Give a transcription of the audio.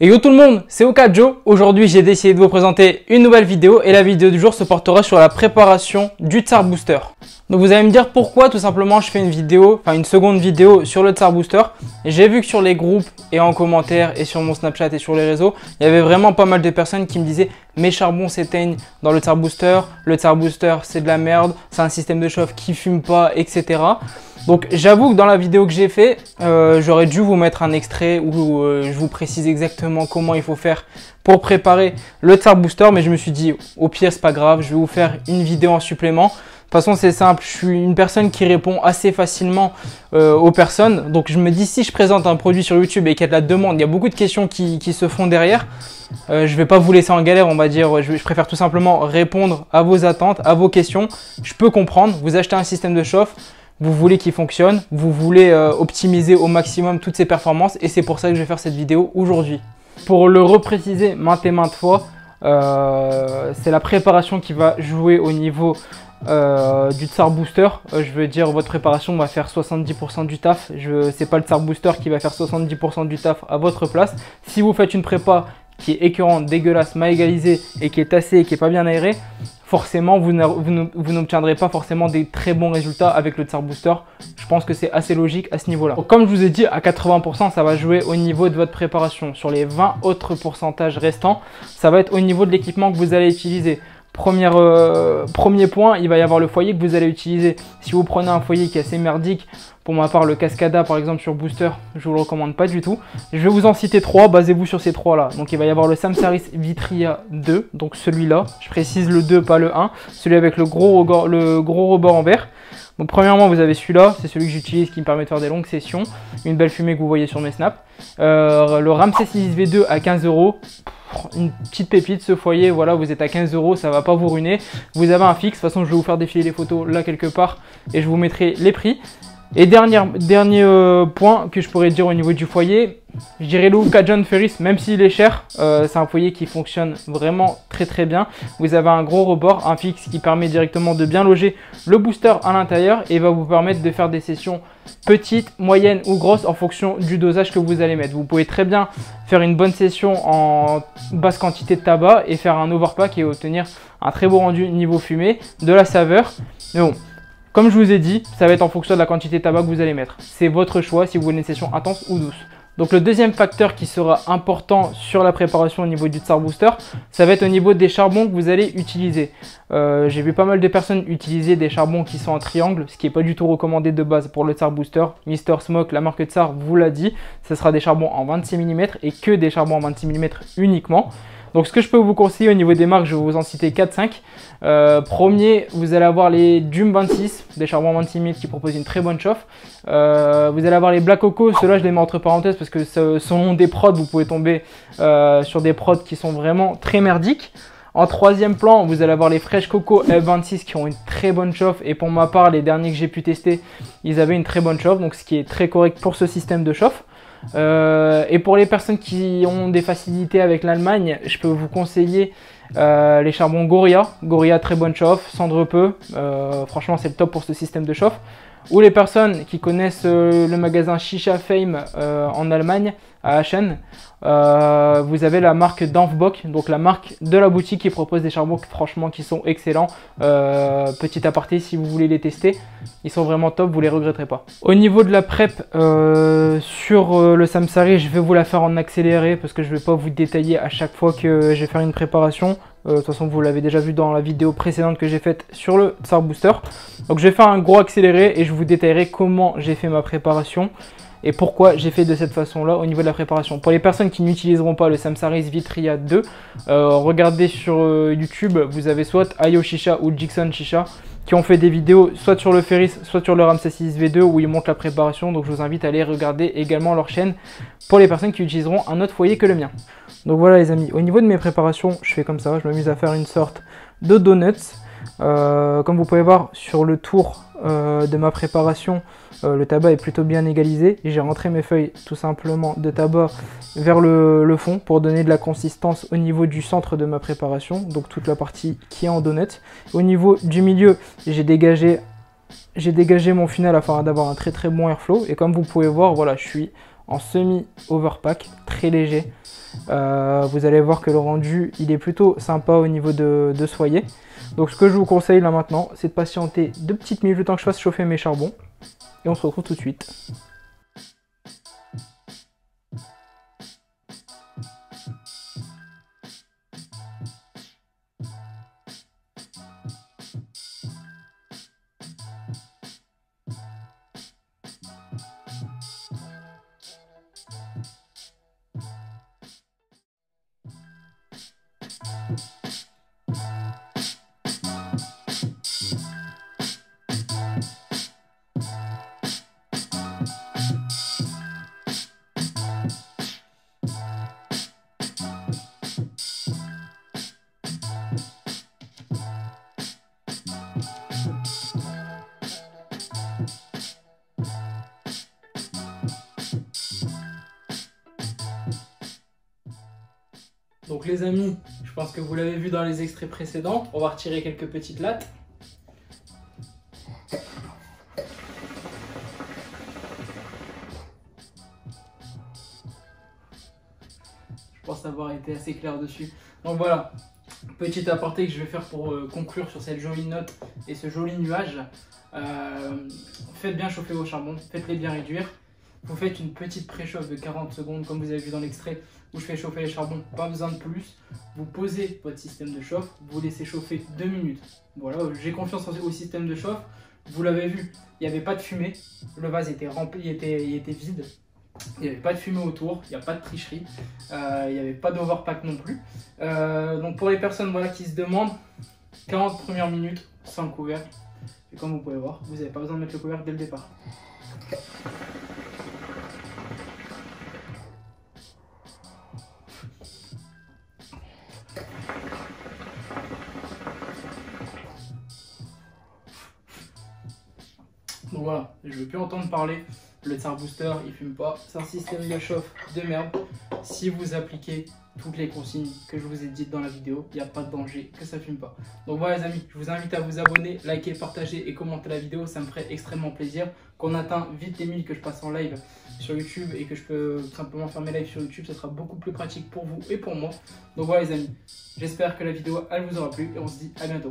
Et yo tout le monde, c'est Okajo. Aujourd'hui, j'ai décidé de vous présenter une nouvelle vidéo et la vidéo du jour se portera sur la préparation du Tsar Booster. Donc vous allez me dire pourquoi tout simplement je fais une vidéo, une seconde vidéo sur le Tsar Booster. J'ai vu que sur les groupes et en commentaire et sur mon Snapchat et sur les réseaux, il y avait vraiment pas mal de personnes qui me disaient mes charbons s'éteignent dans le Tsar Booster, le Tsar Booster c'est de la merde, c'est un système de chauffe qui fume pas, etc. Donc j'avoue que dans la vidéo que j'ai fait, j'aurais dû vous mettre un extrait où je vous précise exactement comment il faut faire pour préparer le Tsar Booster. Mais je me suis dit, au pire c'est pas grave, je vais vous faire une vidéo en supplément. De toute façon c'est simple, je suis une personne qui répond assez facilement aux personnes. Donc je me dis si je présente un produit sur YouTube et qu'il y a de la demande, il y a beaucoup de questions qui se font derrière. Je vais pas vous laisser en galère, on va dire, je préfère tout simplement répondre à vos attentes, à vos questions. Je peux comprendre, vous achetez un système de chauffe, vous voulez qu'il fonctionne, vous voulez optimiser au maximum toutes ses performances et c'est pour ça que je vais faire cette vidéo aujourd'hui. Pour le repréciser maintes et maintes fois, c'est la préparation qui va jouer au niveau du Tsar Booster. Je veux dire, votre préparation va faire 70% du taf. C'est pas le Tsar Booster qui va faire 70% du taf à votre place. Si vous faites une prépa qui est écœurante, dégueulasse, mal égalisée et qui est tassée et qui est pas bien aérée, forcément vous n'obtiendrez pas forcément des très bons résultats avec le Tsar Booster. Je pense que c'est assez logique à ce niveau là. Comme je vous ai dit, à 80% ça va jouer au niveau de votre préparation. Sur les 20 autres pourcentages restants, ça va être au niveau de l'équipement que vous allez utiliser. Premier point, il va y avoir le foyer que vous allez utiliser. Si vous prenez un foyer qui est assez merdique, pour ma part le Cascada par exemple sur Booster, je vous le recommande pas du tout. Je vais vous en citer 3, basez-vous sur ces 3 là. Donc il va y avoir le Samsaris Vitria 2, donc celui-là, je précise le 2 pas le 1, celui avec le gros rebord en verre. Donc premièrement vous avez celui-là, c'est celui que j'utilise qui me permet de faire des longues sessions, une belle fumée que vous voyez sur mes snaps. Le Ramsey 6 V2 à 15 €. Une petite pépite, ce foyer, voilà, vous êtes à 15 €, ça va pas vous ruiner. Vous avez un fixe, de toute façon je vais vous faire défiler les photos là quelque part et je vous mettrai les prix. Et dernier point que je pourrais dire au niveau du foyer, je dirais le John Ferris, même s'il est cher, c'est un foyer qui fonctionne vraiment très bien. Vous avez un gros rebord, un fixe qui permet directement de bien loger le booster à l'intérieur et va vous permettre de faire des sessions petites, moyennes ou grosses en fonction du dosage que vous allez mettre. Vous pouvez très bien faire une bonne session en basse quantité de tabac et faire un overpack et obtenir un très beau rendu niveau fumée, de la saveur. Mais bon, comme je vous ai dit, ça va être en fonction de la quantité de tabac que vous allez mettre. C'est votre choix si vous voulez une session intense ou douce. Donc le deuxième facteur qui sera important sur la préparation au niveau du Tsar Booster, ça va être au niveau des charbons que vous allez utiliser. J'ai vu pas mal de personnes utiliser des charbons qui sont en triangle, ce qui n'est pas du tout recommandé de base pour le Tsar Booster. Mister Smoke, la marque Tsar, vous l'a dit, ce sera des charbons en 26 mm et que des charbons en 26 mm uniquement. Donc ce que je peux vous conseiller au niveau des marques, je vais vous en citer 4-5. Premier, vous allez avoir les Dum 26, des charbons 26 mm qui proposent une très bonne chauffe. Vous allez avoir les Black Coco, ceux-là je les mets entre parenthèses parce que selon des prods, vous pouvez tomber sur des prods qui sont vraiment très merdiques. En troisième plan, vous allez avoir les Fresh Coco F26 qui ont une très bonne chauffe. Et pour ma part, les derniers que j'ai pu tester, ils avaient une très bonne chauffe, donc ce qui est très correct pour ce système de chauffe. Et pour les personnes qui ont des facilités avec l'Allemagne, je peux vous conseiller les charbons Goria. Goria, très bonne chauffe, cendre peu. Franchement, c'est le top pour ce système de chauffe. Ou les personnes qui connaissent le magasin Shisha Fame en Allemagne, à Aachen, vous avez la marque Dampfbock, donc la marque de la boutique qui propose des charbons franchement qui sont excellents. Petit aparté, si vous voulez les tester, ils sont vraiment top, vous les regretterez pas. Au niveau de la prep sur le Samsari, je vais vous la faire en accéléré parce que je vais pas vous détailler à chaque fois que je vais faire une préparation. De toute façon, vous l'avez déjà vu dans la vidéo précédente que j'ai faite sur le Tsar Booster. Donc je vais faire un gros accéléré et je vous détaillerai comment j'ai fait ma préparation et pourquoi j'ai fait de cette façon là au niveau de la préparation. Pour les personnes qui n'utiliseront pas le Samsaris Vitria 2, regardez sur YouTube, vous avez soit Ayo Shisha ou Jixon Shisha qui ont fait des vidéos soit sur le Ferris, soit sur le Ramsey 6 V2 où ils montrent la préparation. Donc je vous invite à aller regarder également leur chaîne pour les personnes qui utiliseront un autre foyer que le mien. Donc voilà les amis, au niveau de mes préparations, je fais comme ça, je m'amuse à faire une sorte de donuts. Comme vous pouvez voir sur le tour de ma préparation, le tabac est plutôt bien égalisé. J'ai rentré mes feuilles tout simplement de tabac vers le fond pour donner de la consistance au niveau du centre de ma préparation, donc toute la partie qui est en donut. Au niveau du milieu, j'ai dégagé j'ai dégagé mon funnel afin d'avoir un très très bon airflow. Et comme vous pouvez voir, voilà, je suis en semi-overpack, très léger. Vous allez voir que le rendu, il est plutôt sympa au niveau de soyer. Donc ce que je vous conseille là maintenant, c'est de patienter 2 petites minutes le temps que je fasse chauffer mes charbons. Et on se retrouve tout de suite. Donc les amis, je pense que vous l'avez vu dans les extraits précédents, on va retirer quelques petites lattes. Je pense avoir été assez clair dessus. Donc voilà, petit aparté que je vais faire pour conclure sur cette jolie note et ce joli nuage. Faites bien chauffer vos charbons, faites-les bien réduire. Vous faites une petite préchauffe de 40 secondes comme vous avez vu dans l'extrait où je fais chauffer les charbons, pas besoin de plus. Vous posez votre système de chauffe, vous laissez chauffer 2 minutes. Voilà, j'ai confiance au système de chauffe. Vous l'avez vu, il n'y avait pas de fumée, le vase était rempli, il était vide. Il n'y avait pas de fumée autour, il n'y a pas de tricherie, il n'y avait pas d'overpack non plus. Donc pour les personnes voilà, qui se demandent, 40 premières minutes sans le couvercle. Et comme vous pouvez voir, vous n'avez pas besoin de mettre le couvercle dès le départ. Donc voilà, je ne veux plus entendre parler. Le Tsar Booster, il fume pas. C'est un système de chauffe de merde. Si vous appliquez toutes les consignes que je vous ai dites dans la vidéo, il n'y a pas de danger que ça fume pas. Donc voilà les amis, je vous invite à vous abonner, liker, partager et commenter la vidéo. Ça me ferait extrêmement plaisir. Qu'on atteint vite les 1000, que je passe en live sur YouTube et que je peux tout simplement faire mes lives sur YouTube. Ce sera beaucoup plus pratique pour vous et pour moi. Donc voilà les amis, j'espère que la vidéo elle vous aura plu et on se dit à bientôt.